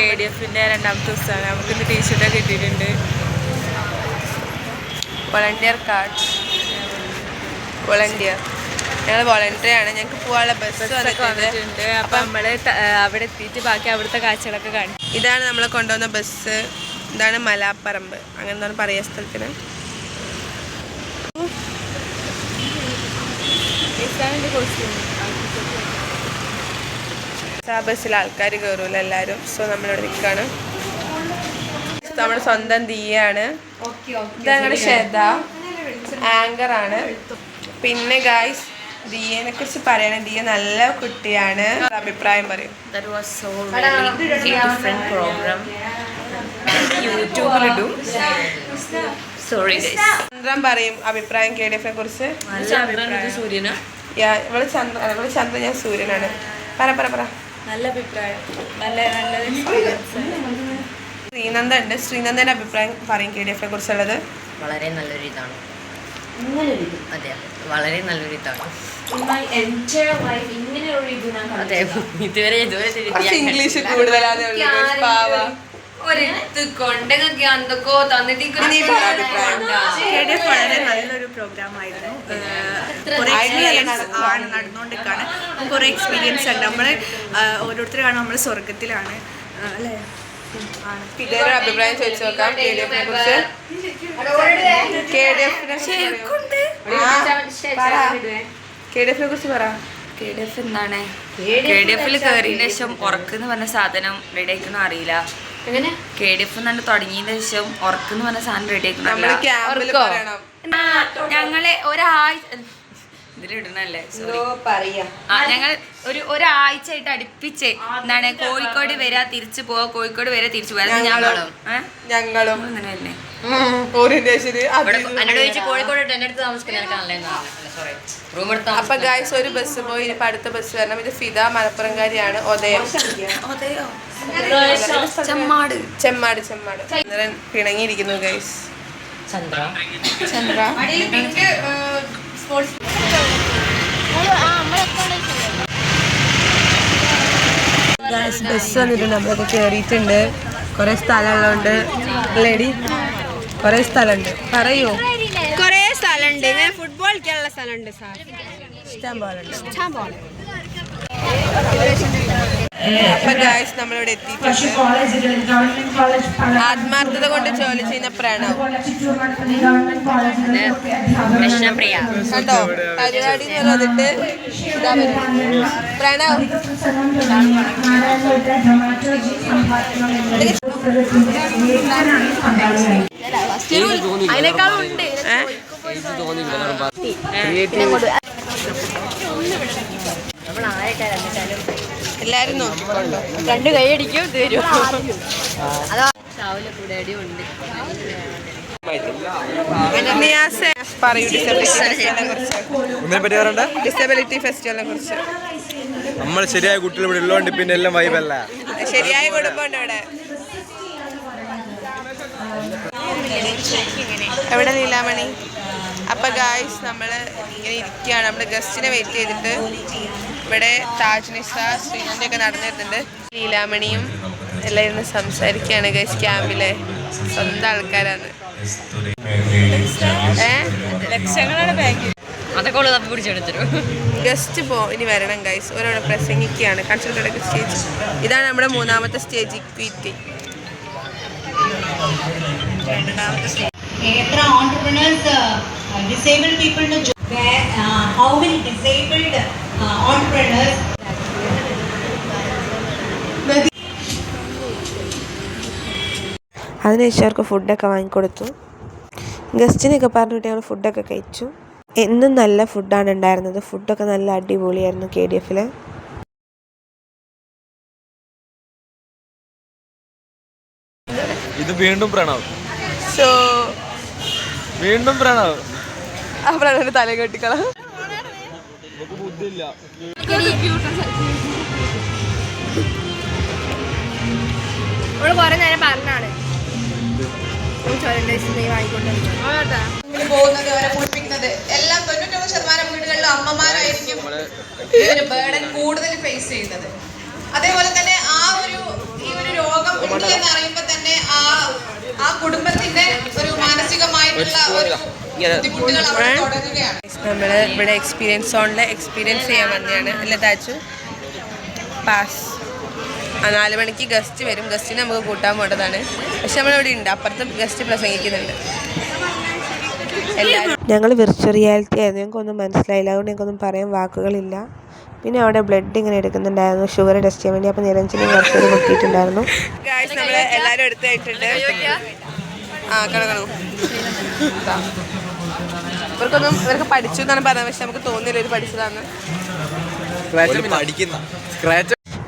KDF-ന്റെ രണ്ടാമത്തെ ദിവസമാണ്. നമുക്കിന്ന് ടീഷർട്ടൊക്കെ കിട്ടിയിട്ടുണ്ട്. വോളണ്ടിയർ കാർഡ്, വോളണ്ടിയർ, ഞങ്ങൾ വോളണ്ടറി ആണ്. ഞങ്ങൾക്ക് പോകാനുള്ള ബസ്സൊക്കെ വന്നിട്ടുണ്ട്. അപ്പം നമ്മൾ അവിടെ എത്തിയിട്ട് ബാക്കി അവിടുത്തെ കാഴ്ചകളൊക്കെ കാണും. ഇതാണ് നമ്മളെ കൊണ്ടുവന്ന ബസ്. ഇതാണ് മലാപ്പറമ്പ്, അങ്ങനെ എന്താണ് പറയുക സ്ഥലത്തിന്. ആ ബസ്സിൽ ആൾക്കാർ കയറൂല എല്ലാവരും. സോ നമ്മളിവിടെ നിൽക്കുകയാണ്. നമ്മുടെ സ്വന്തം ദിയാണ്. ഇതങ്ങനെ ശ്രദ്ധ ആങ്കറാണ്. പിന്നെ ഗായ്സ് ദിയനെ കുറിച്ച് പറയണേ, ദിയ നല്ല കുട്ടിയാണ്. അഭിപ്രായം പറയും. യൂട്യൂബിലിടും. ചന്ദ്രൻ പറയും അഭിപ്രായം KDF-നെ കുറിച്ച്. ഇവള് ചന്ദ്രൻ, ഞാൻ സൂര്യനാണ്. പറ. നല്ല അഭിപ്രായം, നല്ല ശ്രീനന്ദ ഉണ്ട്. ശ്രീനന്ദന്റെ അഭിപ്രായം പറയും KDF-നെ കുറിച്ചുള്ളത്. വളരെ നല്ലൊരു ഇതാണ്. അതെ, വളരെ നല്ലൊരു ഇതാണ്. ഇതുവരെ ഇംഗ്ലീഷ് കൂടുതലാണ്. വളരെ നല്ലൊരു പ്രോഗ്രാം ആയിരുന്നു. നടന്നുകൊണ്ടിരിക്കുകയാണ്. കുറെ എക്സ്പീരിയൻസ് ഉണ്ട്. നമ്മള് ഓരോരുത്തർ കാണും നമ്മൾ സ്വർഗത്തിലാണ് അല്ലേ. ഇതൊരു അഭിപ്രായം ചോദിച്ചു നോക്കാം KDF-നെ കുറിച്ച്. KDF-നെ കുറിച്ച് പറ. KDF എന്താണ്? KDF-ൽ കയറിയതിന് ശേഷം ഉറക്കെന്ന് പറഞ്ഞ സാധനം റെഡി ആക്കുന്ന അറിയില്ല. KDF എന്നാണ് തുടങ്ങിയതിന് ശേഷം ഉറക്കെന്ന് പറഞ്ഞ സാധനം റെഡി ആക്കുന്ന ഞങ്ങള് ഒരാഴ്ച ഇതിലിടണല്ലേ, ഞങ്ങൾ ഒരാഴ്ച ആയിട്ട് അടുപ്പിച്ച് എന്താണ് കോഴിക്കോട് വരാ തിരിച്ചു പോവാ, കോഴിക്കോട് വരെ തിരിച്ചു പോവാ. ഞങ്ങളും അങ്ങനെയല്ലേ. എന്നോട് ചോദിച്ചു കോഴിക്കോട് എന്റെ അടുത്ത് താമസിക്കുന്ന. അപ്പൊ ഗായ്സ് ഒരു ബസ് പോയി, ഇനിയിപ്പോ അടുത്ത ബസ് വരണം. ഇത് ഫിദ മലപ്പുറംകാരിയാണ്. ചെമ്മാട് പിണങ്ങിയിരിക്കുന്നു ഗൈസ്. ചന്ദ്ര ബസ് വന്നിട്ടുണ്ട്. നമ്മളൊക്കെ കയറിയിട്ടുണ്ട്. കുറെ സ്ഥലമുള്ളതുകൊണ്ട് ലേഡി, കുറെ സ്ഥലമുണ്ട്. പറയൂ. കുറെ സ്ഥലമുണ്ട്. ഇങ്ങനെ ഫുട്ബോൾ കളിക്കാനുള്ള സ്ഥലമുണ്ട് സാർ. ഇഷ്ടം പോലെ. അപ്പൊ ഗായ്സ് നമ്മളിവിടെ എത്തിയിട്ടുണ്ട്. ആത്മാർത്ഥത കൊണ്ട് ജോലി ചെയ്യുന്ന പ്രണവ് കണ്ടോ പരിപാടി എന്ന് പറഞ്ഞിട്ട് ഇതാ പ്രണവ്. അതിനേക്കാളും ഉണ്ട്. എല്ലാരും നോക്കിക്കൊണ്ടോ. 2 കൈയടിക്കും തരും. ഡിസബിലിറ്റി ഫെസ്റ്റിവലിനെ കുറിച്ച്. നമ്മൾ ശരിയായ കുട്ടികൾ ഇവിടെ ഉള്ളതുകൊണ്ട് പിന്നെ എല്ലാം വൈബല്ല. ശരിയായ കുടുംബമുണ്ട് ഇവിടെ. എവിടെ നീലാമണി? അപ്പൊ ഗായ്സ് നമ്മള് ഇങ്ങനെ ഇരിക്കുകയാണ്. നമ്മള് ഗസ്റ്റിനെ വെയിറ്റ് ചെയ്തിട്ട്. ഇവിടെ താജ് നിസ, ശ്രീനന്ദ ഒക്കെ നടന്നിരുന്നുണ്ട്. ലീലാമണിയും എല്ലാം ഇരുന്ന് സംസാരിക്കുകയാണ് ഗൈസ്. ക്യാമ്പിലെ സ്വന്തം ആൾക്കാരാണ്. ലക്ഷങ്ങളാണ് ബാങ്കിൽ. അതൊക്കെ തപ്പി പിടിച്ചെടുത്തിരും. ഗസ്റ്റ് ഇനി വരണം ഗൈസ്. ഓരോടെ പ്രസംഗിക്കുകയാണ്. Consultant stage. ഇതാണ് നമ്മുടെ 3ാമത്തെ സ്റ്റേജ്, ഇക്വിറ്റി. എത്ര entrepreneurs disabled people to join. How many disabled entrepreneurs? അതിനുശേഷം അവർക്ക് ഫുഡൊക്കെ വാങ്ങിക്കൊടുത്തു. ഗസ്റ്റിനൊക്കെ പറഞ്ഞിട്ട് ഞങ്ങൾ ഫുഡൊക്കെ കഴിച്ചു. എന്നും നല്ല ഫുഡാണ് ഉണ്ടായിരുന്നത്. ഫുഡൊക്കെ നല്ല അടിപൊളിയായിരുന്നു KDF-ൽ. ഇത് വീണ്ടും പ്രണവ്. ആ പ്രണവിന്റെ തല കെട്ടിക്കള. ബുദ്ധിയില്ല. കുറെ നേരം പറഞ്ഞാണ് പോകുന്നത്, അവരെ കുളിപ്പിക്കുന്നത് എല്ലാം 99% വീടുകളിലും അമ്മമാരായിരിക്കും ഈ ഒരു ബേർഡൻ കൂടുതൽ ഫേസ് ചെയ്യുന്നത്. അതേപോലെ തന്നെ ഈ ഒരു രോഗം നമ്മൾ ഇവിടെ എക്സ്പീരിയൻസ് സോണിൽ എക്സ്പീരിയൻസ് ചെയ്യാൻ വന്നതാണ് അല്ലേ താച്ചു? പാസ് 4 മണിക്ക് ഗസ്റ്റ് വരും. ഗസ്റ്റിനെ നമുക്ക് കൂട്ടാൻ പോകേണ്ടതാണ്. പക്ഷെ നമ്മളിവിടെ ഉണ്ട്, അപ്പുറത്ത് ഗസ്റ്റ് പ്രസംഗിക്കുന്നുണ്ട്. ഞങ്ങൾ വിർച്വൽ റിയാലിറ്റി ആയിരുന്നു, ഞങ്ങൾക്കൊന്നും മനസ്സിലായില്ല, അതുകൊണ്ട് ഞങ്ങൾക്കൊന്നും പറയാൻ വാക്കുകളില്ല. പിന്നെ അവിടെ ബ്ലഡ് ഇങ്ങനെ എടുക്കുന്നുണ്ടായിരുന്നു, ഷുഗർ ടെസ്റ്റ് ചെയ്യാൻ വേണ്ടി. അപ്പോൾ നിരഞ്ജനും കുറച്ചൊരു മുട്ടിയിട്ടുണ്ടായിരുന്നു. നമ്മൾ എല്ലാവരും എടുത്ത് കഴിഞ്ഞിട്ടുണ്ട്. ഇവർക്ക് പഠിച്ചു എന്നാണ് പറഞ്ഞത്, പക്ഷെ നമുക്ക് തോന്നിയില്ല ഒരു പഠിച്ചതാണ്.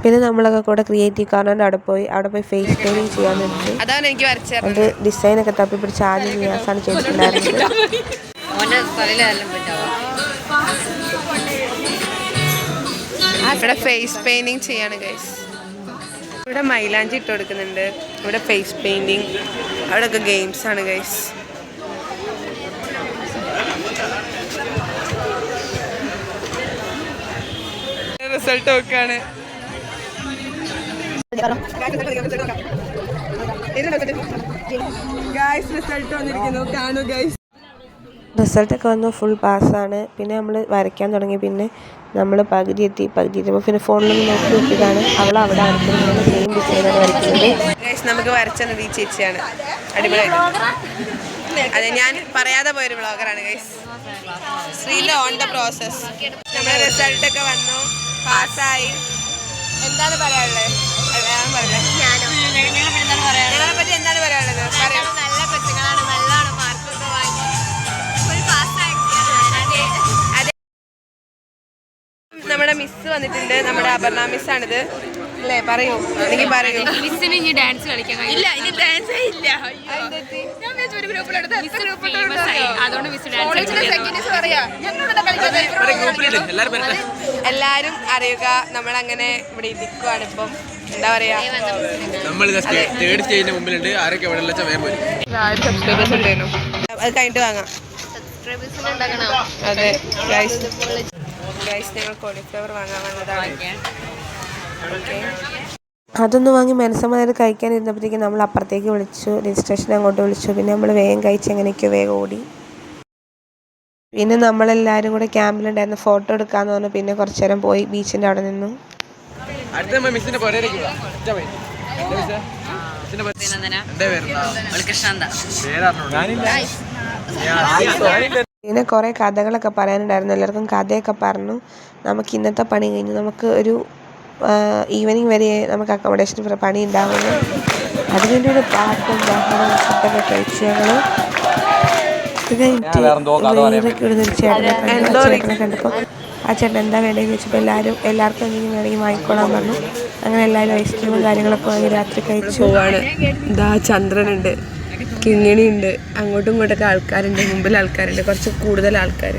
പിന്നെ നമ്മളൊക്കെ കൂടെ ക്രിയേറ്റീവ് കോർണറിൻ്റെ അവിടെ പോയി ഫേസ് പെയിൻറ്റിങ് ചെയ്യാൻ വേണ്ടി അതാണ് എനിക്ക് വരച്ചത്. അത് ഡിസൈനൊക്കെ തപ്പി പിടിച്ച് ആദ്യം നിയാസാണ് ചെയ്തിട്ടുണ്ടായിരുന്നത്. ഇവിടെ ഫേസ് പെയിന്റിങ് ചെയ്യാണ് ഗൈസ്. ഇവിടെ മൈലാഞ്ചി ഇട്ട് കൊടുക്കുന്നുണ്ട്, ഇവിടെ ഫേസ് പെയിന്റിങ്, അവിടെയൊക്കെ ഗെയിംസ് ആണ് ഗൈസ്. റിസൾട്ട് നോക്കാണ്. റിസൾട്ടൊക്കെ വന്നു, ഫുൾ പാസ്സാണ്. പിന്നെ നമ്മൾ വരയ്ക്കാൻ തുടങ്ങി. പിന്നെ നമ്മൾ പകുതി എത്തിയപ്പോൾ പിന്നെ ഫോണിലൊന്ന് നോക്കിയതാണ് അവൾ അവിടെ വരയ്ക്കുന്നത്, സെയിം ഡിസൈനാണ് വരയ്ക്കുന്നത്. നമുക്ക് വരച്ചത് ഈ ചേച്ചിയാണ്, അടിപൊളിയായിട്ട്. അതെ, ഞാൻ പറയാതെ പോയൊരു വ്ളോഗറാണ് guys. Srila on the process. നമ്മുടെ റിസൾട്ടൊക്കെ വന്നു, പാസ്സായി. എന്താണ് പറയാനുള്ളത്? ഞങ്ങളെ പറ്റി എന്താണ് പറയാനുള്ളത്? പറയാം. നമ്മുടെ മിസ് വന്നിട്ടുണ്ട്, നമ്മുടെ അപർണ മിസ്സാണിത് അല്ലേ? പറയൂ, എനിക്ക് പറയൂ. മിസ്സിന് ഇനി ഡാൻസ് കളിക്കാൻ കഴിയില്ല. ഇനി ഡാൻസേ ഇല്ല. അതുകൊണ്ട് മിസ് എല്ലാരും അറിയുക, നമ്മളങ്ങനെ ഇവിടെ ഇരിക്കുവാണ് ഇപ്പം. എന്താ പറയാ, സബ്സ്ക്രൈബേഴ്സ് ഉണ്ടായിരുന്നു, അത് കഴിഞ്ഞിട്ട് വാങ്ങാം. അതെ ഗൈസ്, ഞങ്ങൾ കോളിഫ്ലവർ വാങ്ങാൻ വന്നതാണ്. അതൊന്ന് വാങ്ങി മനസ്സമാരെ കഴിക്കാനിരുന്നപ്പോഴത്തേക്കും നമ്മൾ അപ്പുറത്തേക്ക് വിളിച്ചു, രജിസ്ട്രേഷൻ അങ്ങോട്ട് വിളിച്ചു. പിന്നെ നമ്മൾ വേഗം കഴിച്ച് എങ്ങനെയൊക്കെയോ വേഗം ഓടി. പിന്നെ നമ്മളെല്ലാവരും കൂടെ ക്യാമ്പിലുണ്ടായിരുന്നു, ഫോട്ടോ എടുക്കാമെന്ന് പറഞ്ഞു. പിന്നെ കുറച്ച് നേരം പോയി ബീച്ചിൻ്റെ അവിടെ നിന്നു. പിന്നെ കുറേ കഥകളൊക്കെ പറയാനുണ്ടായിരുന്നു, എല്ലാവർക്കും കഥയൊക്കെ പറഞ്ഞു. നമുക്ക് ഇന്നത്തെ പണി കഴിഞ്ഞ് നമുക്ക് ഒരു ഈവനിങ് വരെ നമുക്ക് അക്കോമഡേഷന് പണി ഉണ്ടാവുന്നു. അതിനുവേണ്ടി ഒരു പാട്ടും ബഹളവും ഫുഡൊക്കെ കഴിച്ച് ഞങ്ങൾ ഇത് കഴിഞ്ഞിട്ട് വേറൊക്കെ ഇടുന്നൊരു ചേട്ടനെ കണ്ടപ്പോൾ ആ ചേട്ടൻ എന്താ വേണ്ടതെന്ന് ചോദിച്ചപ്പോൾ എല്ലാവർക്കും എന്തെങ്കിലും വേണമെങ്കിൽ വാങ്ങിക്കോളാൻ പറഞ്ഞു. അങ്ങനെ എല്ലാവരും ഐസ്ക്രീമും കാര്യങ്ങളൊക്കെ വാങ്ങി രാത്രി കഴിച്ചു. ഇതാ ചന്ദ്രനുണ്ട്, കിങ്ങിണിയുണ്ട്, അങ്ങോട്ടും ഇങ്ങോട്ടൊക്കെ ആൾക്കാരുണ്ട്, മുമ്പിൽ ആൾക്കാരുണ്ട്, കുറച്ച് കൂടുതൽ ആൾക്കാർ.